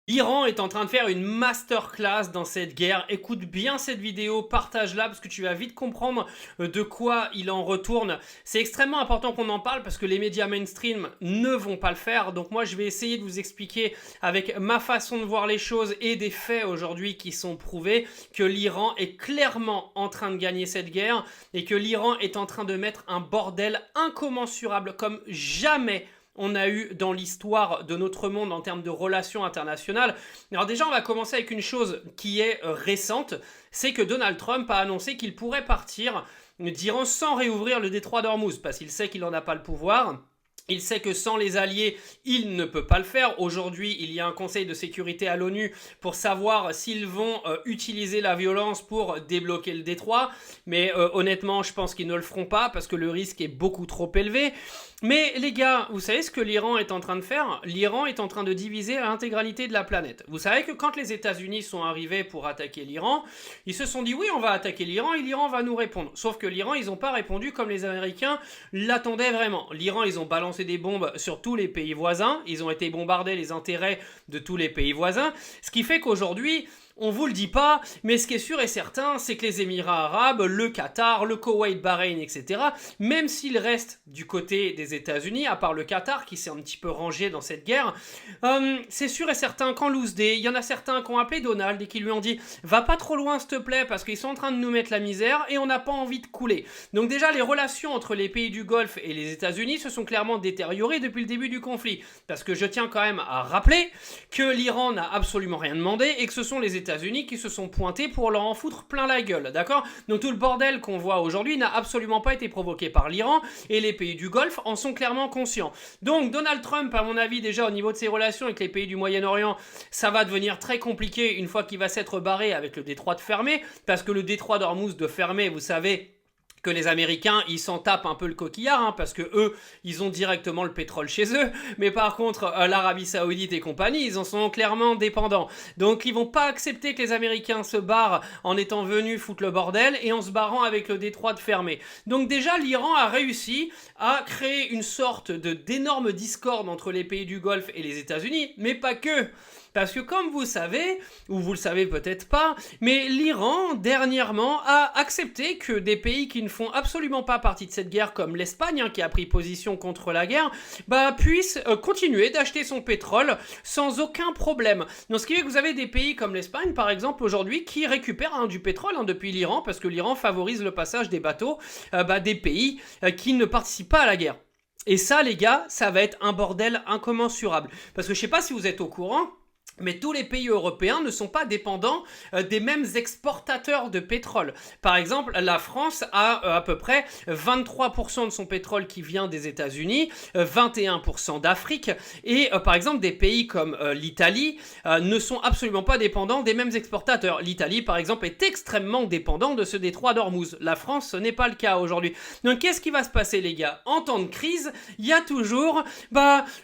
L'Iran est en train de faire une masterclass dans cette guerre. Écoute bien cette vidéo, partage-la parce que tu vas vite comprendre de quoi il en retourne. C'est extrêmement important qu'on en parle parce que les médias mainstream ne vont pas le faire. Donc moi je vais essayer de vous expliquer avec ma façon de voir les choses et des faits aujourd'hui qui sont prouvés que l'Iran est clairement en train de gagner cette guerre et que l'Iran est en train de mettre un bordel incommensurable comme jamais on a eu dans l'histoire de notre monde en termes de relations internationales. Alors déjà, on va commencer avec une chose qui est récente, c'est que Donald Trump a annoncé qu'il pourrait partir d'Iran sans réouvrir le détroit d'Ormuz, parce qu'il sait qu'il n'en a pas le pouvoir. Il sait que sans les alliés, il ne peut pas le faire. Aujourd'hui, il y a un conseil de sécurité à l'ONU pour savoir s'ils vont utiliser la violence pour débloquer le détroit. Mais honnêtement, je pense qu'ils ne le feront pas parce que le risque est beaucoup trop élevé. Mais les gars, vous savez ce que l'Iran est en train de faire? L'Iran est en train de diviser l'intégralité de la planète. Vous savez que quand les États-Unis sont arrivés pour attaquer l'Iran, ils se sont dit oui, on va attaquer l'Iran et l'Iran va nous répondre. Sauf que l'Iran, ils n'ont pas répondu comme les Américains l'attendaient vraiment. L'Iran, ils ont balancé des bombes sur tous les pays voisins. Ils ont été bombardés les intérêts de tous les pays voisins. Ce qui fait qu'aujourd'hui, on vous le dit pas, mais ce qui est sûr et certain, c'est que les Émirats arabes, le Qatar, le Koweït, Bahreïn, etc., même s'ils restent du côté des États-Unis, à part le Qatar qui s'est un petit peu rangé dans cette guerre, c'est sûr et certain qu'en loose day, il y en a certains qui ont appelé Donald et qui lui ont dit « Va pas trop loin s'il te plaît parce qu'ils sont en train de nous mettre la misère et on n'a pas envie de couler ». Donc déjà, les relations entre les pays du Golfe et les États-Unis se sont clairement détériorées depuis le début du conflit. Parce que je tiens quand même à rappeler que l'Iran n'a absolument rien demandé et que ce sont les États-Unis qui se sont pointés pour leur en foutre plein la gueule, d'accord? Donc tout le bordel qu'on voit aujourd'hui n'a absolument pas été provoqué par l'Iran et les pays du Golfe en sont clairement conscients. Donc Donald Trump, à mon avis, déjà au niveau de ses relations avec les pays du Moyen-Orient, ça va devenir très compliqué une fois qu'il va s'être barré avec le détroit de fermer, parce que le détroit d'Ormuz de fermer, vous savez que les Américains, ils s'en tapent un peu le coquillard, hein, parce que eux, ils ont directement le pétrole chez eux, mais par contre, l'Arabie Saoudite et compagnie, ils en sont clairement dépendants. Donc ils vont pas accepter que les Américains se barrent en étant venus foutre le bordel et en se barrant avec le détroit de fermer. Donc déjà, l'Iran a réussi à créer une sorte d'énorme discorde entre les pays du Golfe et les États-Unis, mais pas que. Parce que comme vous savez, ou vous le savez peut-être pas, mais l'Iran, dernièrement, a accepté que des pays qui ne font absolument pas partie de cette guerre, comme l'Espagne, hein, qui a pris position contre la guerre, puissent continuer d'acheter son pétrole sans aucun problème. Donc ce qui fait que vous avez des pays comme l'Espagne, par exemple, aujourd'hui, qui récupèrent du pétrole depuis l'Iran, parce que l'Iran favorise le passage des bateaux des pays qui ne participent pas à la guerre. Et ça, les gars, ça va être un bordel incommensurable. Parce que je sais pas si vous êtes au courant, mais tous les pays européens ne sont pas dépendants des mêmes exportateurs de pétrole. Par exemple, la France a à peu près 23% de son pétrole qui vient des États-Unis, 21% d'Afrique, et par exemple des pays comme l'Italie ne sont absolument pas dépendants des mêmes exportateurs. L'Italie, par exemple, est extrêmement dépendant de ce détroit d'Ormuz. La France, ce n'est pas le cas aujourd'hui. Donc qu'est-ce qui va se passer, les gars? En temps de crise, il y a toujours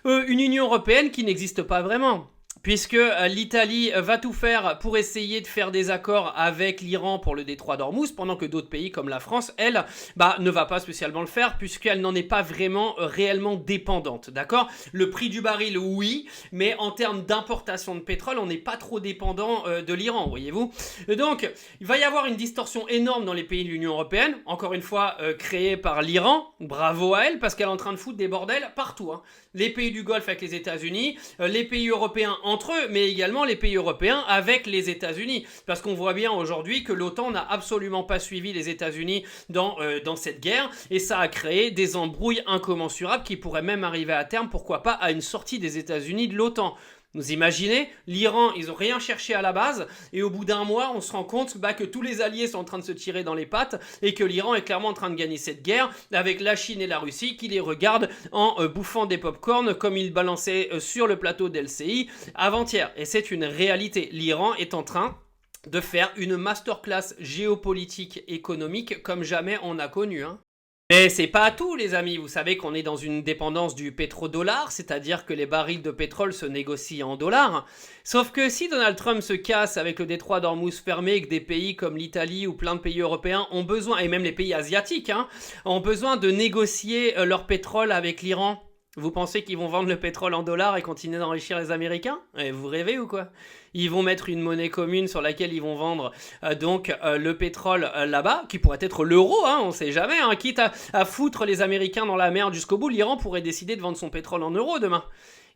une Union européenne qui n'existe pas vraiment. Puisque l'Italie va tout faire pour essayer de faire des accords avec l'Iran pour le détroit d'Ormuz, pendant que d'autres pays comme la France, elle, ne va pas spécialement le faire, puisqu'elle n'en est pas vraiment réellement dépendante, d'accord? Le prix du baril, oui, mais en termes d'importation de pétrole, on n'est pas trop dépendant de l'Iran, voyez-vous? Donc, il va y avoir une distorsion énorme dans les pays de l'Union européenne, encore une fois créée par l'Iran, bravo à elle, parce qu'elle est en train de foutre des bordels partout, hein. Les pays du Golfe avec les États-Unis, les pays européens entre eux, mais également les pays européens avec les États-Unis. Parce qu'on voit bien aujourd'hui que l'OTAN n'a absolument pas suivi les États-Unis dans cette guerre, et ça a créé des embrouilles incommensurables qui pourraient même arriver à terme, pourquoi pas, à une sortie des États-Unis de l'OTAN. Vous imaginez, l'Iran, ils ont rien cherché à la base, et au bout d'un mois, on se rend compte que tous les alliés sont en train de se tirer dans les pattes, et que l'Iran est clairement en train de gagner cette guerre, avec la Chine et la Russie qui les regardent en bouffant des pop-corn comme ils balançaient sur le plateau d'LCI avant-hier. Et c'est une réalité. L'Iran est en train de faire une masterclass géopolitique économique comme jamais on a connu, hein. Mais c'est pas tout, les amis. Vous savez qu'on est dans une dépendance du pétrodollar, c'est-à-dire que les barils de pétrole se négocient en dollars. Sauf que si Donald Trump se casse avec le détroit d'Ormuz fermé et que des pays comme l'Italie ou plein de pays européens ont besoin, et même les pays asiatiques, ont besoin de négocier leur pétrole avec l'Iran, Vous pensez qu'ils vont vendre le pétrole en dollars et continuer d'enrichir les Américains? Vous rêvez ou quoi? Ils vont mettre une monnaie commune sur laquelle ils vont vendre le pétrole là-bas, qui pourrait être l'euro, hein, on sait jamais, hein, quitte à foutre les Américains dans la merde jusqu'au bout, l'Iran pourrait décider de vendre son pétrole en euros demain.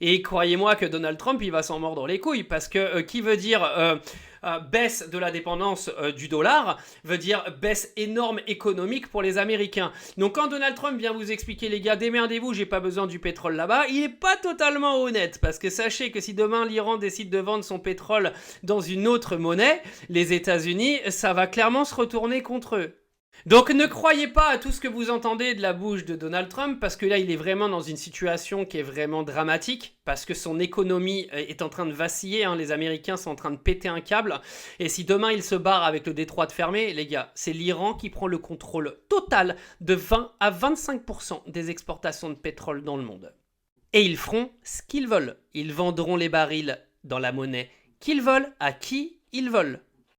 Et croyez-moi que Donald Trump, il va s'en mordre les couilles, parce que qui veut dire baisse de la dépendance du dollar, veut dire baisse énorme économique pour les Américains. Donc quand Donald Trump vient vous expliquer, les gars, démerdez-vous, j'ai pas besoin du pétrole là-bas, il est pas totalement honnête, parce que sachez que si demain l'Iran décide de vendre son pétrole dans une autre monnaie, les États-Unis, ça va clairement se retourner contre eux. Donc ne croyez pas à tout ce que vous entendez de la bouche de Donald Trump, parce que là il est vraiment dans une situation qui est vraiment dramatique, parce que son économie est en train de vaciller, hein, les Américains sont en train de péter un câble, et si demain il se barre avec le détroit de fermer, les gars, c'est l'Iran qui prend le contrôle total de 20 à 25% des exportations de pétrole dans le monde. Et ils feront ce qu'ils veulent, ils vendront les barils dans la monnaie qu'ils veulent, à qui ils veulent.